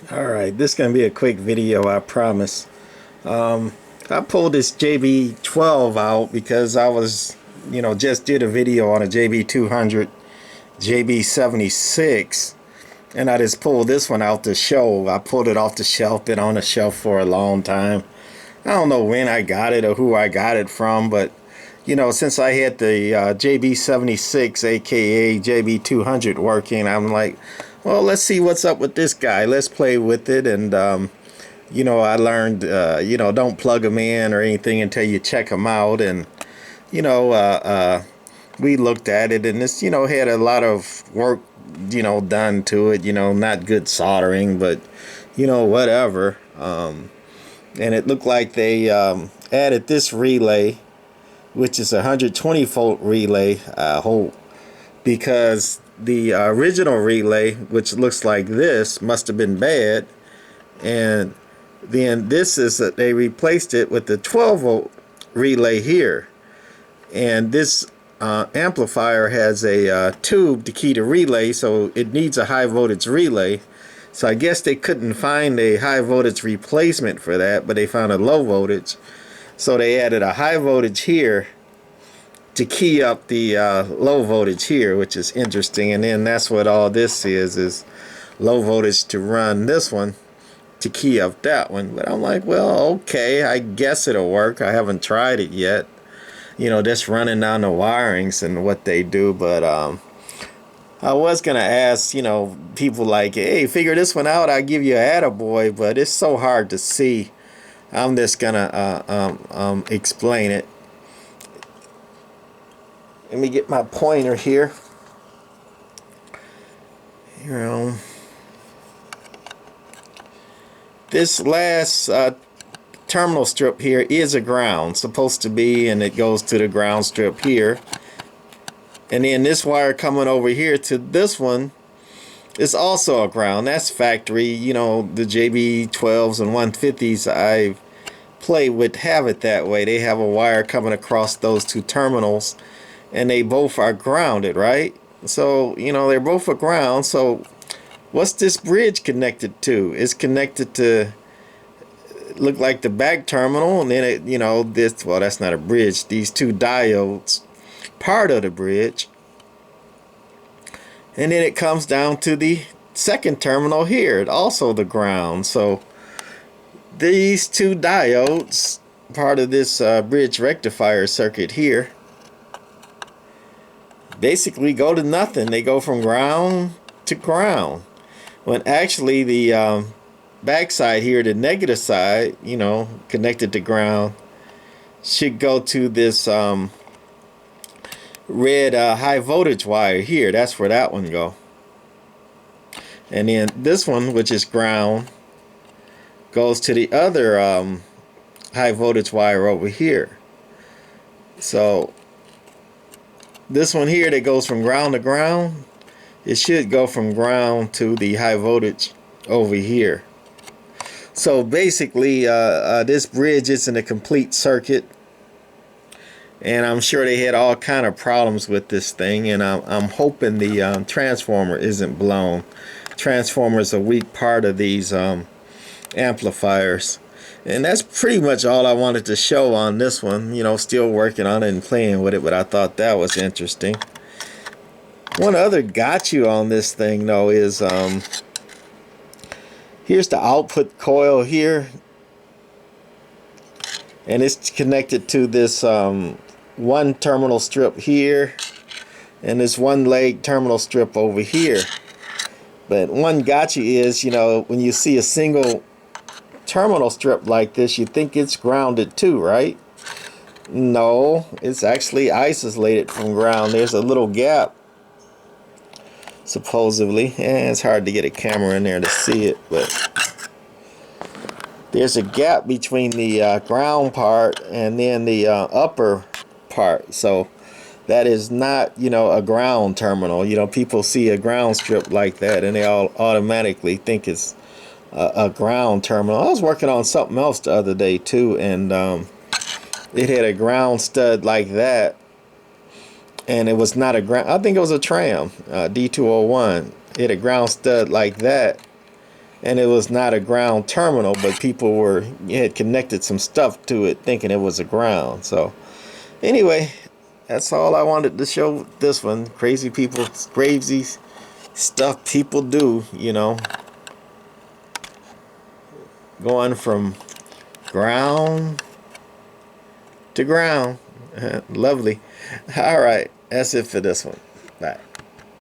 Alright, this is going to be a quick video, I promise. I pulled this JB-12 out because I was, just did a video on a JB-200, JB-76, and I just pulled this one out to show. I pulled it off the shelf, been on the shelf for a long time. I don't know when I got it or who I got it from, but, since I had the JB-76, aka JB-200 working, I'm like, well, let's see what's up with this guy. Let's play with it. And, I learned, don't plug them in or anything until you check them out. And, we looked at it, and this, had a lot of work, done to it, not good soldering, but, whatever. And it looked like they added this relay, which is a 120 volt relay, I hope, because the original relay, which looks like this, must have been bad. And then this is that they replaced it with the 12 volt relay here. And this amplifier has a tube to key the relay, so it needs a high voltage relay. So I guess they couldn't find a high voltage replacement for that, but they found a low voltage. So they added a high voltage here to key up the low voltage here, which is interesting. And then that's what all this is low voltage to run this one to key up that one. But I'm like, well, okay, I guess it'll work. I haven't tried it yet, just running down the wirings and what they do. But I was gonna ask, people like, hey, figure this one out, I'll give you a attaboy, but it's so hard to see. I'm just gonna explain it. Let me get my pointer here. This last terminal strip here is a ground, supposed to be, and it goes to the ground strip here. And then this wire coming over here to this one is also a ground. That's factory. The JB-12s and 150s I've played with have it that way. They have a wire coming across those two terminals, and they both are grounded, right? So, they're both a ground. So what's this bridge connected to? It's connected to, look like the back terminal, and then it, this, well, that's not a bridge. These two diodes, part of the bridge. And then it comes down to the second terminal here, also the ground. So these two diodes, part of this bridge rectifier circuit here, basically go to nothing. They go from ground to ground, when actually the backside here, the negative side, connected to ground, should go to this red high voltage wire here. That's where that one go. And then this one, which is ground, goes to the other high voltage wire over here. So this one here that goes from ground to ground, it should go from ground to the high voltage over here. So basically this bridge isn't a complete circuit, and I'm sure they had all kind of problems with this thing, and I'm hoping the transformer isn't blown. Transformer is a weak part of these amplifiers. And that's pretty much all I wanted to show on this one. Still working on it and playing with it, but I thought that was interesting. One other got you on this thing though is here's the output coil here, and it's connected to this one terminal strip here and this one leg terminal strip over here. But one gotcha is, when you see a single terminal strip like this, you think it's grounded too, right? No, it's actually isolated from ground. There's a little gap, supposedly. It's hard to get a camera in there to see it, but there's a gap between the ground part and then the upper part. So that is not, a ground terminal. People see a ground strip like that and they all automatically think it's a ground terminal. I was working on something else the other day too, and it had a ground stud like that, and it was not a ground. I think it was a tram D201. It had a ground stud like that, and it was not a ground terminal, but people had connected some stuff to it thinking it was a ground. So anyway, that's all I wanted to show this one. Crazy people, crazy stuff people do, you know, going from ground to ground. Lovely. All right, that's it for this one. Bye.